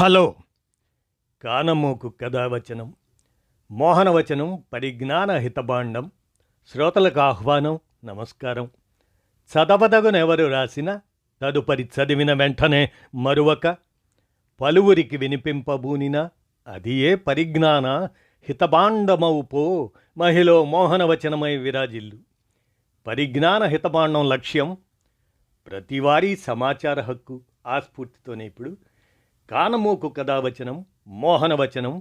Hello కానమోకు కథావచనం మోహనవచనం పరిజ్ఞాన హితబాండం శ్రోతలకు ఆహ్వానం నమస్కారం. చదవదగునెవరు రాసిన తదుపరి చదివిన వెంటనే మరువక పలువురికి వినిపింపబూనిన అది ఏ పరిజ్ఞాన హితబాండమవు పో మహిళ మోహనవచనమై విరాజిల్లు. పరిజ్ఞాన హితబాండం లక్ష్యం ప్రతివారీ సమాచార హక్కు. ఆ స్ఫూర్తితోనే ఇప్పుడు కానమోకు కథావచనం మోహనవచనం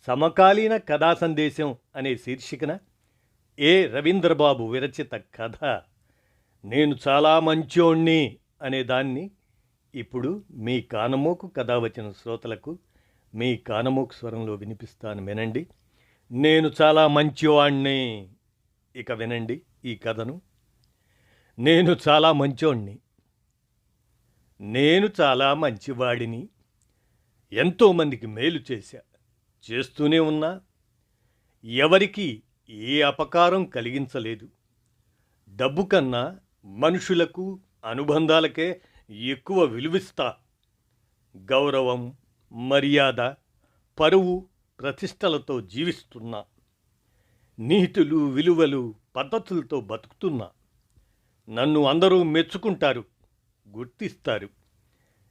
సమకాలీన కథా సందేశం అనే శీర్షికన రవీంద్రబాబు విరచిత కథ నేను చాలా మంచోణ్ణి అనే దాన్ని ఇప్పుడు మీ కానమోకు కథావచన శ్రోతలకు మీ కానమోకు స్వరంలో వినిపిస్తాను, వినండి. నేను చాలా మంచివాణ్ణి. ఇక వినండి ఈ కథను. నేను చాలా మంచోణ్ణి, నేను చాలా మంచివాడిని. ఎంతోమందికి మేలు చేస్తూనే ఉన్నా ఎవరికి ఏ అపకారం కలిగించలేదు. డబ్బు కన్నా మనుషులకు అనుబంధాలకే ఎక్కువ విలువిస్తా. గౌరవం, మర్యాద, పరువు, ప్రతిష్టలతో జీవిస్తున్నా. నీతులు, విలువలు, పద్ధతులతో బతుకుతున్నా. నన్ను అందరూ మెచ్చుకుంటారు, గుర్తిస్తారు.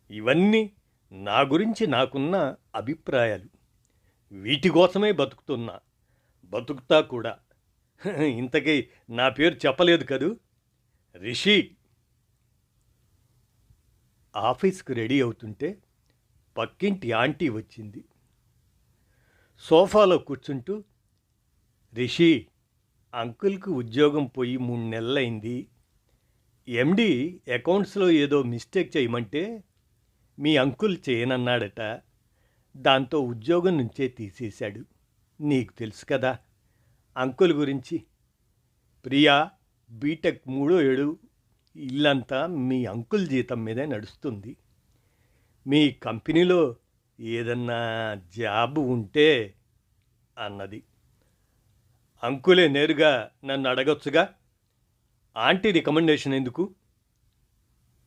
ఇవన్నీ నా గురించి నాకున్న అభిప్రాయాలు. వీటి కోసమే బతుకుతా కూడా. ఇంతకీ నా పేరు చెప్పలేదు కదూ, రిషి. ఆఫీస్కి రెడీ అవుతుంటే పక్కింటి ఆంటీ వచ్చింది. సోఫాలో కూర్చుంటూ, రిషి, అంకుల్కి ఉద్యోగం పోయి 3 నెలలైంది. ఎండి అకౌంట్స్లో ఏదో మిస్టేక్ చేయమంటే మీ అంకుల్ చేయనన్నాడట. దాంతో ఉద్యోగం నుంచే తీసేశాడు. నీకు తెలుసు కదా అంకుల్ గురించి. ప్రియా బీటెక్ 3వ ఏడు. ఇల్లంతా మీ అంకుల్ జీతం మీదే నడుస్తుంది. మీ కంపెనీలో ఏదన్నా జాబ్ ఉంటే అన్నది. అంకులే నేరుగా నన్ను అడగొచ్చుగా, ఆంటీ రికమెండేషన్ ఎందుకు?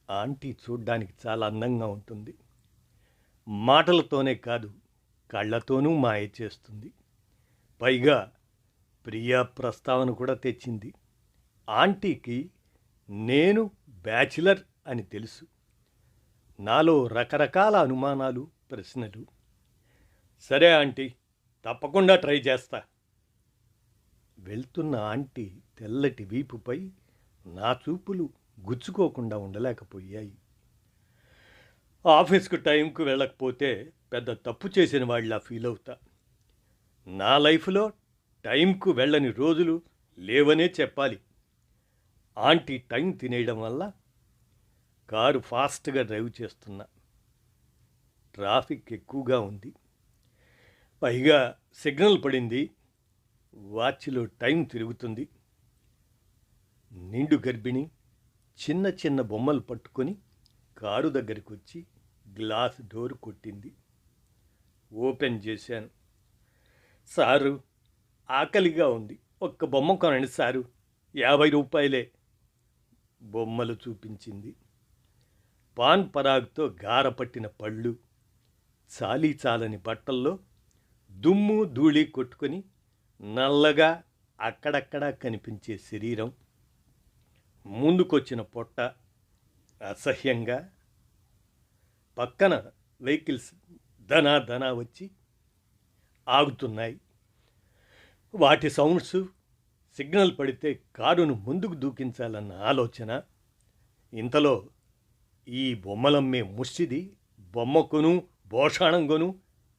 ఆంటీ చూడ్డానికి చాలా అందంగా ఉంటుంది. మాటలతోనే కాదు, కళ్ళతోనూ మాయ చేస్తుంది. పైగా ప్రియా ప్రస్తావన కూడా తెచ్చింది. ఆంటీకి నేను బ్యాచిలర్ అని తెలుసు. నాలో రకరకాల అనుమానాలు, ప్రశ్నలు. సరే ఆంటీ, తప్పకుండా ట్రై చేస్తా. వెళ్తున్న ఆంటీ తెల్లటి వీపుపై నా చూపులు గుచ్చుకోకుండా ఉండలేకపోయాయి. ఆఫీస్కు టైంకు వెళ్ళకపోతే పెద్ద తప్పు చేసిన వాళ్ళ ఫీల్ అవుతా. నా లైఫ్లో టైంకు వెళ్ళని రోజులు లేవనే చెప్పాలి. ఆంటీ టైం తినేయడం వల్ల కారు ఫాస్ట్గా డ్రైవ్ చేస్తున్నా. ట్రాఫిక్ ఎక్కువగా ఉంది. పైగా సిగ్నల్ పడింది. వాచ్లో టైం తిరుగుతుంది. నిండు గర్భిణి చిన్న చిన్న బొమ్మలు పట్టుకొని కారు దగ్గరికి వచ్చి గ్లాస్ డోర్ కొట్టింది. ఓపెన్ చేశాను. సారు, ఆకలిగా ఉంది, ఒక్క బొమ్మ కొనండి సారు, 50 రూపాయలే. బొమ్మలు చూపించింది. పాన్ పరాగ్తో గారపట్టిన పళ్ళు, చాలీ చాలని బట్టల్లో దుమ్ము ధూళి కొట్టుకొని నల్లగా అక్కడక్కడా కనిపించే శరీరం, ముందుకొచ్చిన పొట్ట అసహ్యంగా. పక్కన వెహికల్స్ ధనా వచ్చి ఆగుతున్నాయి. వాటి సౌండ్స్, సిగ్నల్ పడితే కారును ముందుకు దూకించాలన్న ఆలోచన. ఇంతలో ఈ బొమ్మలమ్మే ముష్టిది బొమ్మకును భోషాణంగొను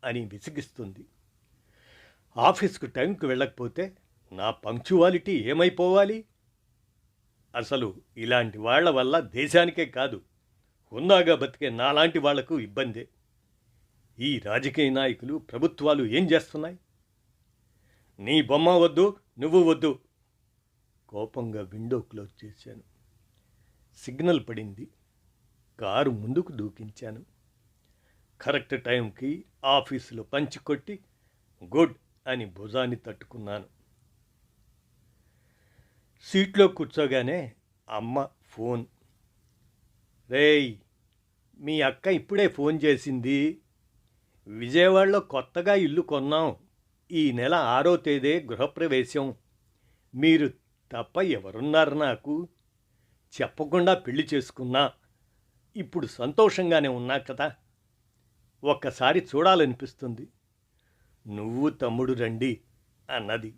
అని విసిగిస్తుంది. ఆఫీస్కు టైంకు వెళ్ళకపోతే నా పంక్చువాలిటీ ఏమైపోవాలి? అసలు ఇలాంటి వాళ్ల వల్ల దేశానికే కాదు, హుందాగా బతికే నాలాంటి వాళ్లకు ఇబ్బందే. ఈ రాజకీయ నాయకులు, ప్రభుత్వాలు ఏం చేస్తున్నాయి? నీ బొమ్మ వద్దు, నువ్వు వద్దు. కోపంగా విండో క్లోజ్ చేశాను. సిగ్నల్ పడింది. కారు ముందుకు దూకించాను. కరెక్ట్ టైంకి ఆఫీసులో పంచి కొట్టి గుడ్ అని భుజాన్ని తట్టుకున్నాను. సీట్లో కూర్చోగానే అమ్మ ఫోన్. రేయ్, మీ అక్క ఇప్పుడే ఫోన్ చేసింది. విజయవాడలో కొత్తగా ఇల్లు కొన్నాం. ఈ నెల 6వ తేదీ గృహప్రవేశం. మీరు తప్ప ఎవరున్నారు నాకు? చెప్పకుండా పెళ్లి చేసుకున్నా. ఇప్పుడు సంతోషంగానే ఉన్నా కదా. ఒక్కసారి చూడాలనిపిస్తుంది. నువ్వు తమ్ముడు రండి అన్నది.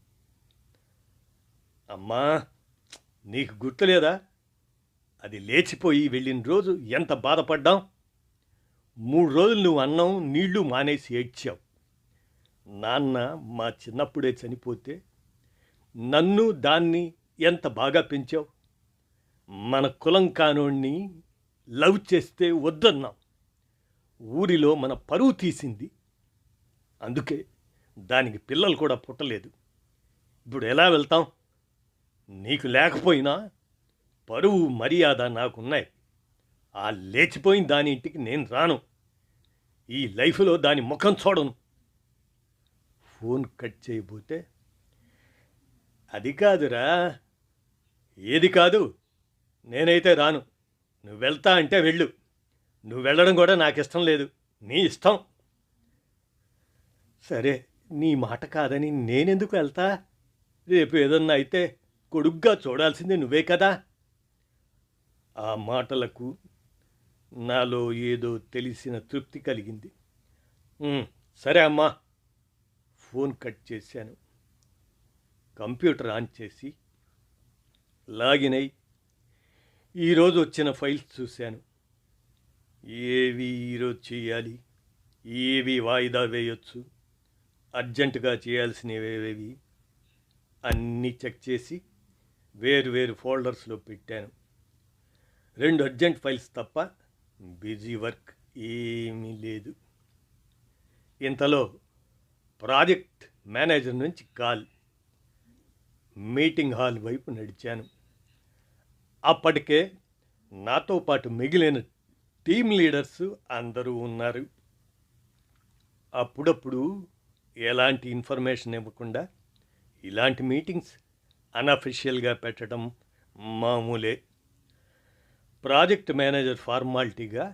అమ్మా, నీకు గుర్తులేదా? అది లేచిపోయి వెళ్ళిన రోజు ఎంత బాధపడ్డాం. 3 రోజులు నువ్వు అన్నం నీళ్లు మానేసి ఏడ్చావు. నాన్న మా చిన్నప్పుడే చనిపోతే నన్ను దాన్ని ఎంత బాగా పెంచావు. మన కులం కానోణ్ణి లవ్ చేస్తే వద్దన్నాం. ఊరిలో మన పరువు తీసింది. అందుకే దానికి పిల్లలు కూడా పుట్టలేదు. ఇప్పుడు ఎలా వెళ్తాం? నీకు లేకపోయినా పరువు మర్యాద నాకున్నాయి. ఆ లేచిపోయిన దాని ఇంటికి నేను రాను. ఈ లైఫ్లో దాని ముఖం చూడను. ఫోన్ కట్ చేయబోతే, అది కాదురా. ఏది కాదు? నేనైతే రాను. నువ్వు వెళ్తా అంటే వెళ్ళు. నువ్వు వెళ్ళడం కూడా నాకు ఇష్టం లేదు. నీ ఇష్టం. సరే, నీ మాట కాదని నేనెందుకు వెళ్తా? రేపు ఏదన్నా అయితే కొడుగ్గా చూడాల్సింది నువ్వే కదా. ఆ మాటలకు నాలో ఏదో తెలిసిన తృప్తి కలిగింది. సరే అమ్మా. ఫోన్ కట్ చేశాను. కంప్యూటర్ ఆన్ చేసి లాగిన్ అయి ఈరోజు వచ్చిన ఫైల్స్ చూశాను. ఏవి ఈరోజు చేయాలి, ఏవి వాయిదా వేయొచ్చు, అర్జెంటుగా చేయాల్సినవేవి అన్నీ చెక్ చేసి వేరు ఫోల్డర్స్లో పెట్టాను. 2 అర్జెంట్ ఫైల్స్ తప్ప బిజీ వర్క్ ఏమీ లేదు. ఇంతలో ప్రాజెక్ట్ మేనేజర్ నుంచి కాల్. మీటింగ్ హాల్ వైపు నడిచాను. అప్పటికే నాతో పాటు మిగిలిన టీమ్ లీడర్స్ అందరూ ఉన్నారు. అప్పుడప్పుడు ఎలాంటి ఇన్ఫర్మేషన్ ఇవ్వకుండా ఇలాంటి మీటింగ్స్ అన్అఫిషియల్గా పెట్టడం మామూలే. ప్రాజెక్ట్ మేనేజర్ ఫార్మాలిటీగా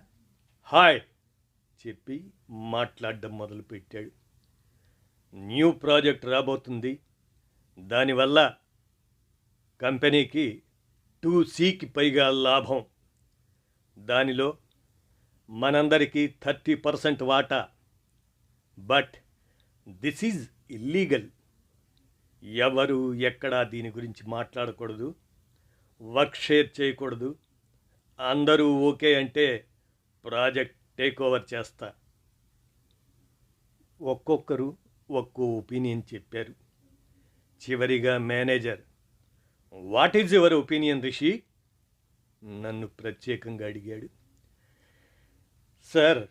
హాయ్ చెప్పి మాట్లాడడం మొదలుపెట్టాడు. న్యూ ప్రాజెక్ట్ రాబోతుంది. దానివల్ల కంపెనీకి 2Cకి పైగా లాభం. దానిలో మనందరికీ 30% వాటా. But this is illegal. ఎవరు ఎక్కడా దీని గురించి మాట్లాడకూడదు, వర్క్ షేర్ చేయకూడదు. అందరూ ఓకే అంటే ప్రాజెక్ట్ టేక్ ఓవర్ చేస్తా. ఒక్కొక్కరు ఒక్కో ఒపీనియన్ చెప్పారు. చివరిగా manager, what is your opinion Rishi? నన్ను ప్రత్యేకంగా అడిగాడు. సార్,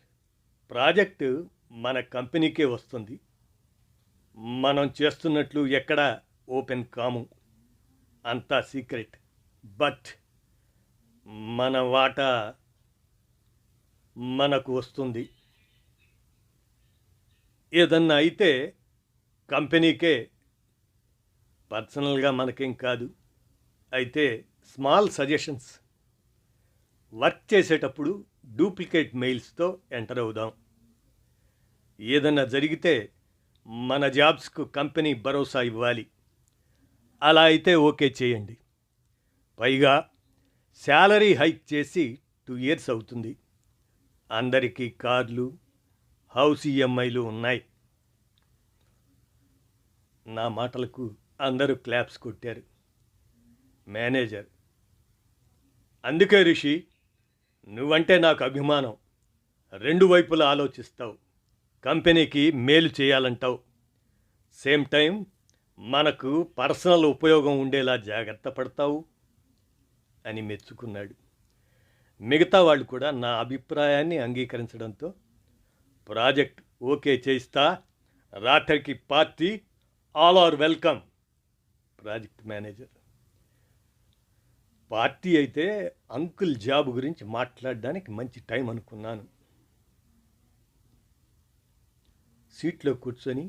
ప్రాజెక్టు మన కంపెనీకే వస్తుంది. మనం చేస్తున్నట్లు ఎక్కడా ఓపెన్ కాము. అంతా సీక్రెట్. బట్ మన వాటా మనకు వస్తుంది. ఏదన్నా అయితే కంపెనీకే, పర్సనల్గా మనకేం కాదు. అయితే స్మాల్ సజెషన్స్. వర్క్ చేసేటప్పుడు డూప్లికేట్ మెయిల్స్తో ఎంటర్ అవుదాం. ఏదన్నా జరిగితే మన జాబ్స్కు కంపెనీ భరోసా ఇవ్వాలి. అలా అయితే ఓకే చేయండి. పైగా శాలరీ హైక్ చేసి 2 years అవుతుంది. అందరికీ కార్లు, హౌస్ ఈఎంఐలు ఉన్నాయి. నా మాటలకు అందరూ క్లాప్స్ కొట్టారు. మేనేజర్, అందుకే రిషి, నువ్వంటే నాకు అభిమానం. 2 వైపులా ఆలోచిస్తావు. కంపెనీకి మేలు చేయాలంటావు. సేమ్ టైం మనకు పర్సనల్ ఉపయోగం ఉండేలా జాగ్రత్త పడతావు అని మెచ్చుకున్నాడు. మిగతా వాళ్ళు కూడా నా అభిప్రాయాన్ని అంగీకరించడంతో ప్రాజెక్ట్ ఓకే చేయిస్తా. రాత్రికి party, all are welcome. Project manager, party అయితే అంకుల్ జాబ్ గురించి మాట్లాడడానికి మంచి టైం అనుకున్నాను. సీట్లో కూర్చొని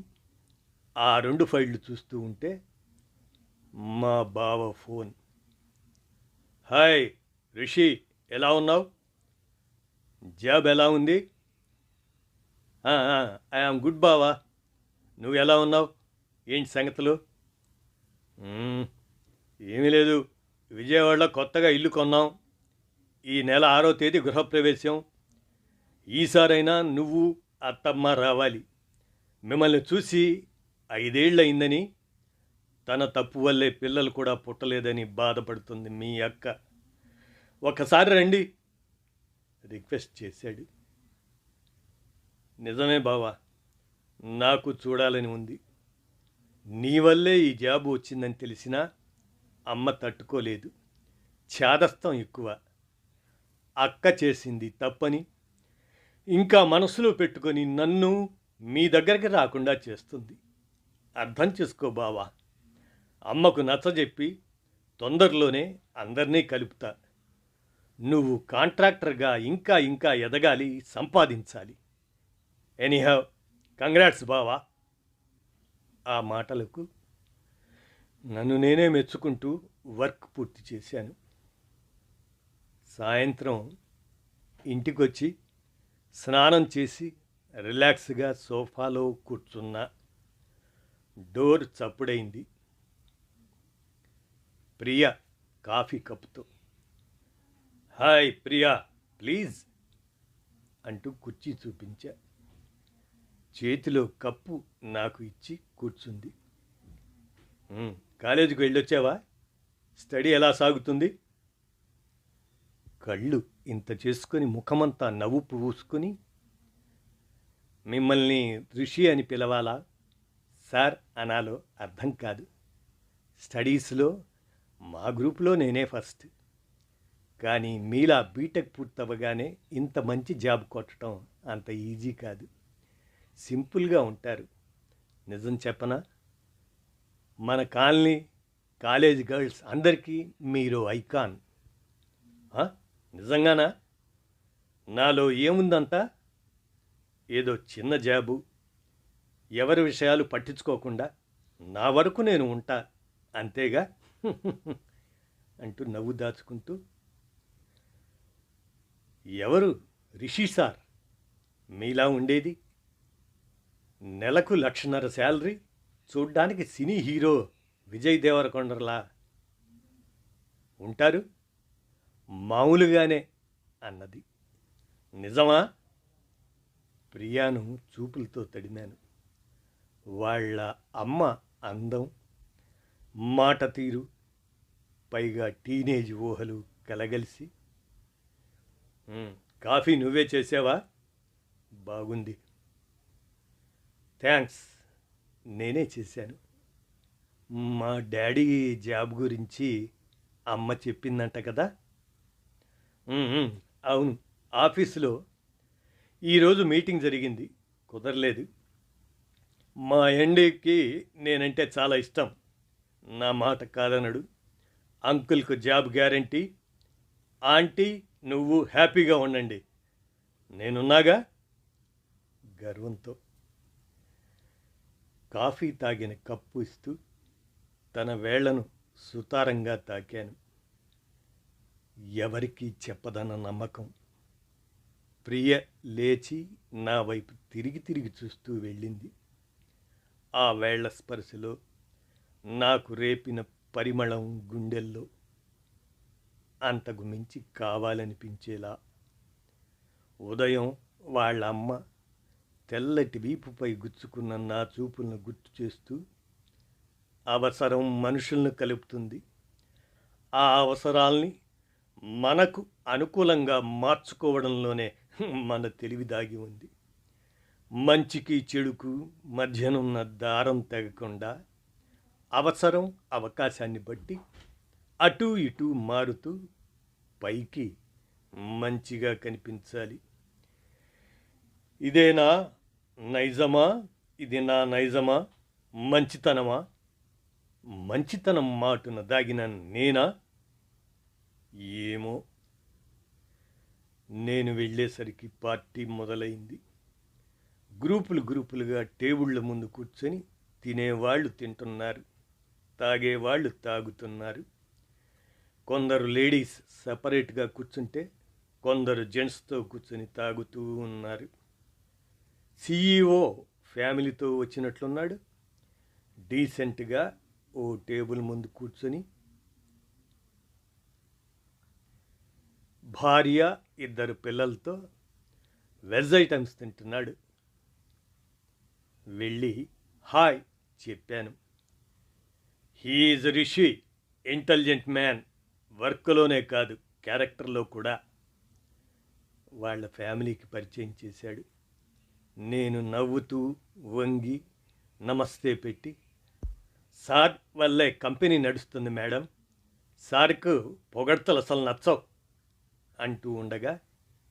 ఆ 2 ఫైళ్ళు చూస్తూ ఉంటే మా బావ ఫోన్. హాయ్ రిషి, ఎలా ఉన్నావు? జాబ్ ఎలా ఉంది? ఐఆమ్ గుడ్ బావా. నువ్వు ఎలా ఉన్నావు? ఏంటి సంగతులు? మ్మ్, ఏమీ లేదు. విజయవాడలో కొత్తగా ఇల్లు కొన్నాం. ఈ నెల 6వ తేదీ గృహప్రవేశం. ఈసారైనా నువ్వు అత్తమ్మ రావాలి. మిమ్మల్ని చూసి 5 ఏళ్ళు అయిందని, తన తప్పు వల్లే పిల్లలు కూడా పుట్టలేదని బాధపడుతుంది మీ అక్క. ఒకసారి రండి రిక్వెస్ట్ చేశాడు. నిజమే బావా, నాకు చూడాలని ఉంది. నీ వల్లే ఈ జాబు వచ్చిందని తెలిసినా అమ్మ తట్టుకోలేదు. చాదస్తం ఎక్కువ. అక్క చేసింది తప్పని ఇంకా మనసులో పెట్టుకొని నన్ను మీ దగ్గరికి రాకుండా చేస్తుంది. అర్థం చేసుకో బావా. అమ్మకు నచ్చజెప్పి తొందరలోనే అందరినీ కలుపుతా. నువ్వు కాంట్రాక్టర్గా ఇంకా ఇంకా ఎదగాలి, సంపాదించాలి. ఎనీహౌ, కంగ్రాట్స్ బావా. ఆ మాటలకు నన్ను నేనే మెచ్చుకుంటూ వర్క్ పూర్తి చేశాను. సాయంత్రం ఇంటికొచ్చి స్నానం చేసి రిలాక్స్గా సోఫాలో కూర్చున్నా. డోర్ చప్పుడైంది. ప్రియా కాఫీ కప్పుతో. హాయ్ ప్రియా, ప్లీజ్ అంటూ కుర్చీ చూపించా. చేతిలో కప్పు నాకు ఇచ్చి కూర్చుంది. కాలేజీకి వెళ్ళొచ్చావా? స్టడీ ఎలా సాగుతుంది? కళ్ళు ఇంత చేసుకొని ముఖమంతా నవ్వు పూసుకొని, మిమ్మల్ని ఋషి అని పిలవాలా, సార్ అనాలో అర్థం కాదు. స్టడీస్లో మా గ్రూప్లో నేనే ఫస్ట్. కానీ మీలా బీటెక్ పూర్తవగానే ఇంత మంచి జాబ్ కొట్టడం అంత ఈజీ కాదు. సింపుల్గా ఉంటారు. నిజం చెప్పనా, మన కాలేజ్ గర్ల్స్ అందరికీ మీరు ఐకాన్. నిజంగానా? నాలో ఏముందంతా? ఏదో చిన్న జాబు, ఎవరి విషయాలు పట్టించుకోకుండా నా వరకు నేను ఉంటా, అంతేగా అంటూ నవ్వు దాచుకుంటూ, ఎవరు రిషి సార్ మీలా ఉండేది? నెలకు 1,50,000 శాలరీ, చూడ్డానికి సినీ హీరో విజయ్ దేవరకొండలా ఉంటారు. మామూలుగానే అన్నది. నిజమా? ప్రియాను చూపులతో తడిమాను. వాళ్ళ అమ్మ అందం, మాట తీరు, పైగా టీనేజ్ ఊహలు కలగలిసి. కాఫీ నువ్వే చేసావా? బాగుంది. థ్యాంక్స్, నేనే చేశాను. మా డాడీ జాబ్ గురించి అమ్మ చెప్పిందంట కదా? అవును, ఆఫీసులో ఈరోజు మీటింగ్ జరిగింది, కుదరలేదు. మా ఎండీకి నేనంటే చాలా ఇష్టం. నా మాట కాదనడు. అంకుల్కు జాబ్ గ్యారంటీ. ఆంటీ నువ్వు హ్యాపీగా ఉండండి, నేనున్నాగా గర్వంతో. కాఫీ తాగిన కప్పు ఇస్తూ తన వేళ్లను సుతారంగా తాకాను. ఎవరికీ చెప్పదన్న నమ్మకం. ప్రియ లేచి నా వైపు తిరిగి తిరిగి చూస్తూ వెళ్ళింది. ఆ వేళ్ల స్పర్శలో నాకు రేపిన పరిమళం గుండెల్లో అంతకు మించి కావాలనిపించేలా. ఉదయం వాళ్ళ అమ్మ తెల్లటి వీపుపై గుచ్చుకున్న నా చూపులను గుర్తు చేస్తూ, అవసరం మనుషులను కలుపుతుంది, ఆ అవసరాల్ని మనకు అనుకూలంగా మార్చుకోవడంలోనే మన తెలివి దాగి ఉంది. మంచికి చెడుకు మధ్యనున్న దారం తెగకుండా అవసరం అవకాశాన్ని బట్టి అటూ ఇటూ మారుతూ పైకి మంచిగా కనిపించాలి. ఇదేనా నైజమా? ఇది నా నైజమా? మంచితనమా? మంచితనం మాటున దాగిన నేనా? ఏమో. నేను వెళ్ళేసరికి పార్టీ మొదలైంది. గ్రూపులుగా టేబుళ్ళ ముందు కూర్చొని తినేవాళ్ళు తింటున్నారు, తాగేవాళ్ళు తాగుతున్నారు. కొందరు లేడీస్ సపరేట్గా కూర్చుంటే కొందరు జెంట్స్తో కూర్చొని తాగుతూ ఉన్నారు. సీఈఓ ఫ్యామిలీతో వచ్చినట్లున్నాడు. డీసెంట్గా ఓ టేబుల్ ముందు కూర్చొని భార్య 2 పిల్లలతో వెజ్ ఐటమ్స్ తింటున్నాడు. వెళ్ళి హాయ్ చెప్పాను. హీఈజ్ రిషి, ఇంటెలిజెంట్ మ్యాన్, వర్క్లోనే కాదు క్యారెక్టర్లో కూడా. వాళ్ళ ఫ్యామిలీకి పరిచయం చేశాడు. నేను నవ్వుతూ వంగి నమస్తే పెట్టి, సార్ వల్లే కంపెనీ నడుస్తుంది మేడం, సార్కు పొగడ్తలు అసలు నచ్చవు అంటూ ఉండగా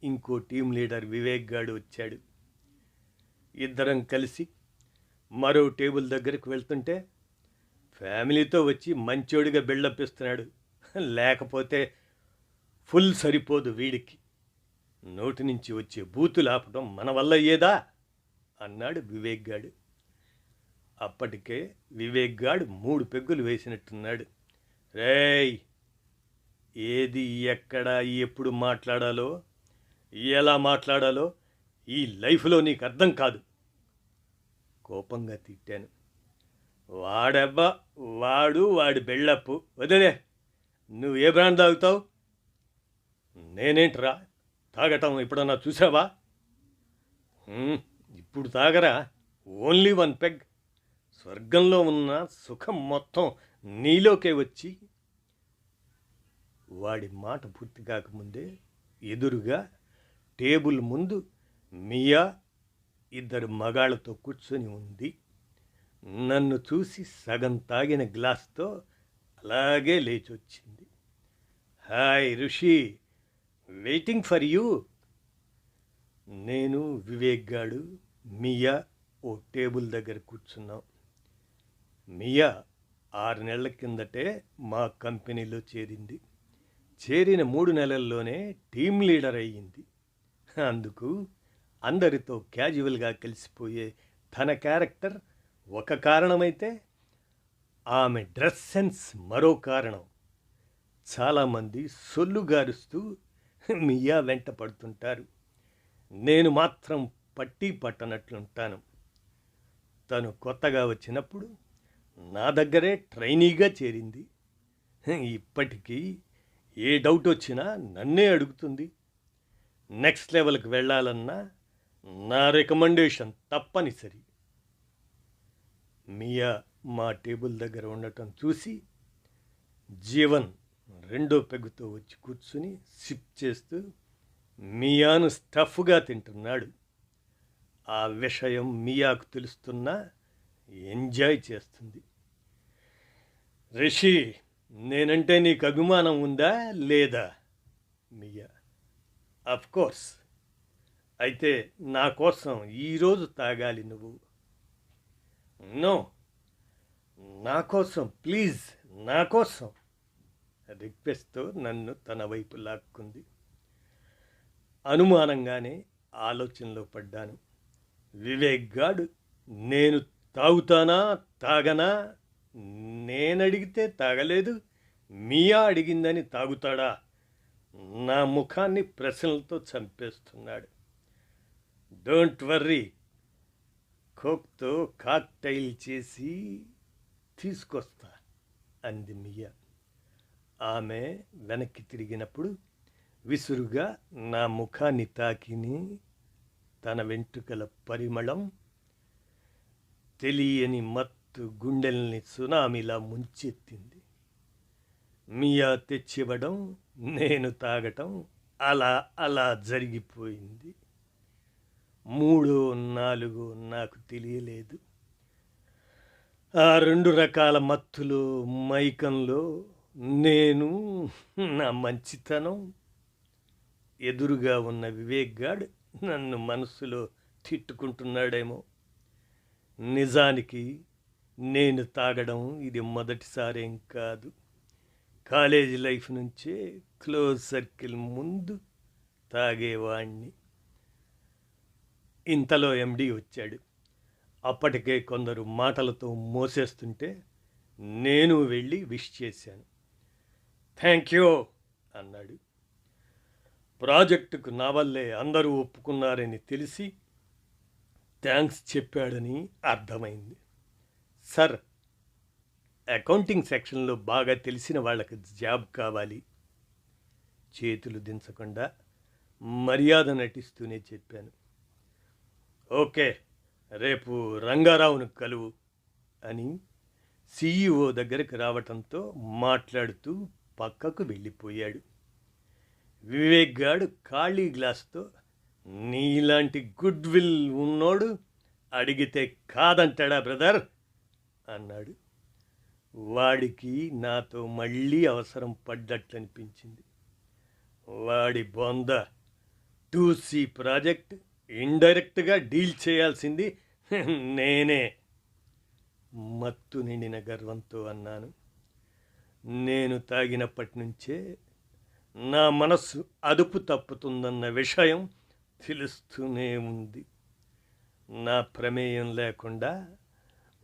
ఇంకో టీం లీడర్ వివేక్ గాడు వచ్చాడు. ఇద్దరం కలిసి మరో టేబుల్ దగ్గరికి వెళ్తుంటే ఫ్యామిలీతో వచ్చి మంచోడిగా బిల్డప్ ఇస్తున్నాడు. లేకపోతే ఫుల్ సరిపోదు వీడికి. నోటి నుంచి వచ్చే బూతులు ఆపడం మన వల్ల అయ్యేదా అన్నాడు వివేక్ గాడు. అప్పటికే వివేక్ గాడు 3 పెగ్గులు వేసినట్టున్నాడు. రేయ్, ఏది ఎక్కడ ఎప్పుడు మాట్లాడాలో ఎలా మాట్లాడాలో ఈ లైఫ్లో నీకు అర్థం కాదు. కోపంగా తిట్టాను. వాడబ్బా, వాడి బిల్డప్ వదిలే. నువ్వు ఏ బ్రాండ్ తాగుతావు? నేనేంట్రా తాగటం ఎప్పుడన్నా చూసావా? ఇప్పుడు తాగరా, ఓన్లీ 1 పెగ్. స్వర్గంలో ఉన్న సుఖం మొత్తం నీలోకే వచ్చి. వాడి మాట పూర్తి కాకముందే ఎదురుగా టేబుల్ ముందు మియా 2 మగాళ్ళతో కూర్చొని ఉంది. నన్ను చూసి సగం తాగిన గ్లాస్తో అలాగే లేచొచ్చింది. హాయ్ ఋషి, వెయిటింగ్ ఫర్ యూ. నేను వివేక్ గాడు మియా ఓ టేబుల్ దగ్గర కూర్చున్నాం. మియా 6 నెలల కిందటే మా కంపెనీలో చేరింది. చేరిన 3 నెలల్లోనే టీం లీడర్ అయ్యింది. అందుకు అందరితో క్యాజువల్గా కలిసిపోయే తన క్యారెక్టర్ ఒక కారణమైతే ఆమె డ్రెస్ సెన్స్ మరో కారణం. చాలామంది సొల్లుగారుస్తూ మియా వెంట పడుతుంటారు. నేను మాత్రం పట్టి పట్టనట్లుంటాను. తను కొత్తగా వచ్చినప్పుడు నా దగ్గరే ట్రైనీగా చేరింది. ఇప్పటికీ ఏ డౌట్ వచ్చినా నన్నే అడుగుతుంది. నెక్స్ట్ లెవెల్కి వెళ్ళాలన్నా నా రికమెండేషన్ తప్పనిసరి. మియా మా టేబుల్ దగ్గర ఉండటం చూసి జీవన్ 2వ పెగ్గుతో వచ్చి కూర్చుని సిప్ చేస్తూ మియాను స్టఫ్గా తింటున్నాడు. ఆ విషయం మియాకు తెలుస్తున్నా ఎంజాయ్ చేస్తుంది. రిషి, నేనంటే నీకు అభిమానం ఉందా లేదా? మియా: అఫ్కోర్స్. అయితే నా కోసం ఈరోజు తాగాలి నువ్వు. నో, నా కోసం ప్లీజ్, నా కోసం రిక్వెస్ట్తో నన్ను తన వైపు లాక్కుంది. అనుమానంగానే ఆలోచనలో పడ్డాను. వివేక్ గాడు నేను తాగుతానా తాగనా, నేనడిగితే తాగలేదు, మియా అడిగిందని తాగుతాడా? నా ముఖాన్ని ప్రశ్నలతో చంపేస్తున్నాడు. డోంట్ వర్రీ, కోక్తో కాక్టైల్ చేసి తీసుకొస్తా అంది మియా. ఆమె వెనక్కి తిరిగినప్పుడు విసురుగా నా ముఖాన్ని తాకిని తన వెంట్రుకల పరిమళం తెలియని మత్తు గుండెల్ని సునామీలా ముంచెత్తింది. మియా తెచ్చివ్వడం, నేను తాగటం అలా అలా జరిగిపోయింది. 3, 4 నాకు తెలియలేదు. ఆ 2 రకాల మత్తులో, మైకంలో నేను, నా మంచితనం. ఎదురుగా ఉన్న వివేక్ గాడు నన్ను మనసులో తిట్టుకుంటున్నాడేమో. నిజానికి నేను తాగడం ఇది మొదటిసారేం కాదు. కాలేజీ లైఫ్ నుంచే క్లోజ్ సర్కిల్ ముందు తాగేవాణ్ణి. ఇంతలో ఎండి వచ్చాడు. అప్పటికే కొందరు మాటలతో మోసేస్తుంటే నేను వెళ్ళి విష్ చేశాను. థ్యాంక్ యూ అన్నాడు. ప్రాజెక్టుకు నా వల్లే అందరూ ఒప్పుకున్నారని తెలిసి థ్యాంక్స్ చెప్పాడని అర్థమైంది. సార్, అకౌంటింగ్ సెక్షన్లో బాగా తెలిసిన వాళ్ళకి జాబ్ కావాలి. చేతులు దించకుండా మర్యాద నటిస్తూనే చెప్పాను. ఓకే, రేపు రంగారావును కలువు అని CEO దగ్గరికి రావటంతో మాట్లాడుతూ పక్కకు వెళ్ళిపోయాడు. వివేక్ గాడు ఖాళీ గ్లాసుతో, నీలాంటి గుడ్ విల్ ఉన్నోడు అడిగితే కాదంటాడా బ్రదర్ అన్నాడు. వాడికి నాతో మళ్ళీ అవసరం పడ్డట్లనిపించింది. వాడి బొంద 2C ప్రాజెక్ట్ ఇండైరెక్ట్గా డీల్ చేయాల్సింది నేనే. మత్తు నిండిన గర్వంతో అన్నాను. నేను తాగినప్పటి నుంచే నా మనస్సు అదుపు తప్పుతుందన్న విషయం తెలుస్తూనే ఉంది. నా ప్రమేయం లేకుండా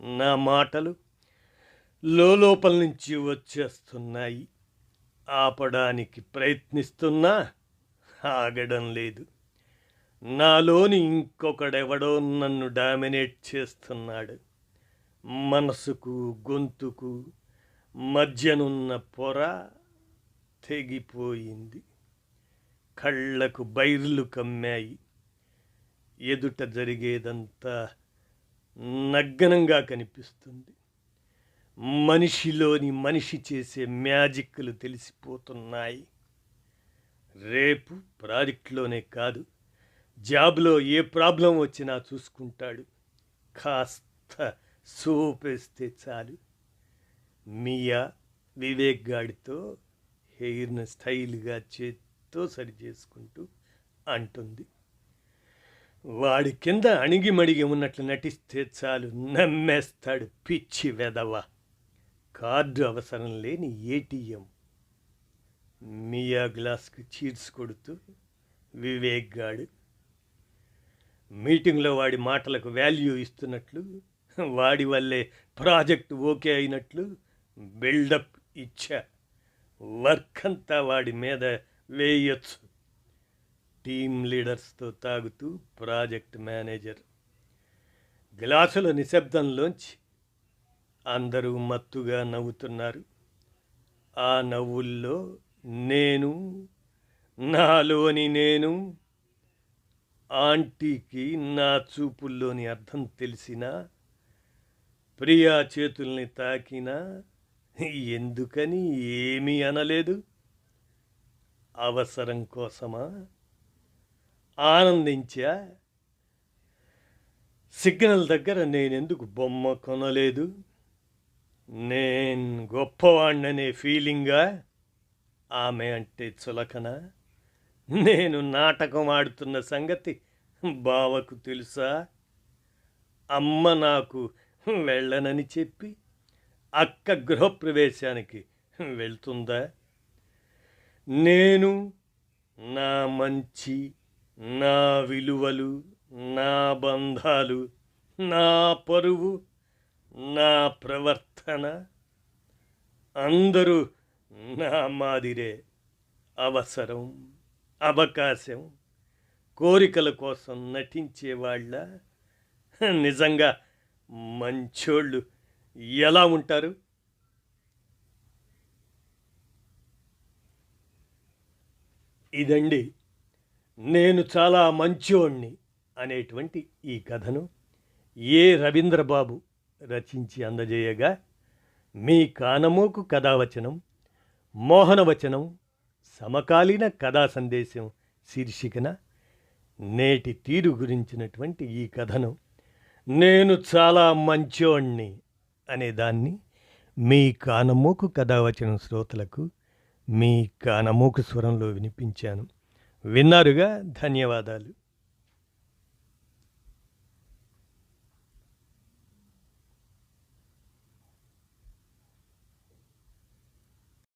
నా మాటలు లోపల నుంచి వచ్చేస్తున్నాయి. ఆపడానికి ప్రయత్నిస్తున్నా ఆగడం లేదు. నాలోని ఇంకొకడెవడో నన్ను డామినేట్ చేస్తున్నాడు. మనసుకు గొంతుకు మధ్యనున్న పొర తెగిపోయింది. కళ్ళకు బైర్లు కమ్మాయి. ఎదుట జరిగేదంతా నగ్నంగా కనిపిస్తుంది. మనిషిలోని మనిషి చేసే మ్యాజిక్లు తెలిసిపోతున్నాయి. రేపు ప్రాజెక్టులోనే కాదు, జాబ్లో ఏ ప్రాబ్లం వచ్చినా చూసుకుంటాడు. కాస్త సోపేస్తే చాలు. మియా వివేక్ గాడితో హెయిర్ను స్టైల్గా చేత్తో సరి చేసుకుంటూ అంటుంది. వాడి కింద అణిగిమణిగి ఉన్నట్లు నటిస్తే చాలు, నమ్మేస్తాడు పిచ్చి వెదవ. కార్డు అవసరం లేని ATM. మియా గ్లాస్కి చీర్స్ కొడుతూ వివేక్ గాడు మీటింగ్లో వాడి మాటలకు వాల్యూ ఇస్తున్నట్లు, వాడి వల్లే ప్రాజెక్ట్ ఓకే అయినట్లు బిల్డప్ ఇచ్చా. వర్క్ అంతా వాడి మీద వేయొచ్చు. టీమ్ లీడర్స్తో తాగుతూ ప్రాజెక్ట్ మేనేజర్. గ్లాసుల నిశ్శబ్దంలోంచి అందరూ మత్తుగా నవ్వుతున్నారు. ఆ నవ్వుల్లో నేను, నాలోని నేను. ఆంటీకి నా చూపుల్లోని అర్థం తెలిసినా, ప్రియా చేతుల్ని తాకినా ఎందుకని ఏమీ అనలేదు. అవసరం కోసమా? ఆనందించా. సిగ్నల్ దగ్గర నేనెందుకు బొమ్మ కొనలేదు? నేను గొప్పవాణ్ణనే ఫీలింగా? ఆమె అంటే చులకన? నేను నాటకం ఆడుతున్న సంగతి బావకు తెలుసా? అమ్మ నాకు వెళ్ళనని చెప్పి అక్క గృహప్రవేశానికి వెళ్తుందా? నేను నా మంచి, నా విలువలు, నా బంధాలు, నా పరువు, నా ప్రవర్తన అందరూ నా మాదిరే. అవసరం, అవకాశం, కోరికల కోసం నటించేవాళ్ళ నిజంగా మంచోళ్ళు ఎలా ఉంటారు? ఇదండి నేను చాలా మంచోణ్ణి అనేటువంటి ఈ కథను రవీంద్రబాబు రచించి అందజేయగా, మీ కానమోకు కథావచనం, మోహనవచనం, సమకాలీన కథా సందేశం శీర్షికన నేటి తీరు గురించినటువంటి ఈ కథను నేను చాలా మంచోణ్ణి అనేదాన్ని మీ కానమోకు కథావచనం శ్రోతలకు మీ కానమోకు స్వరంలో వినిపించాను. విన్నారుగా? ధన్యవాదాలు.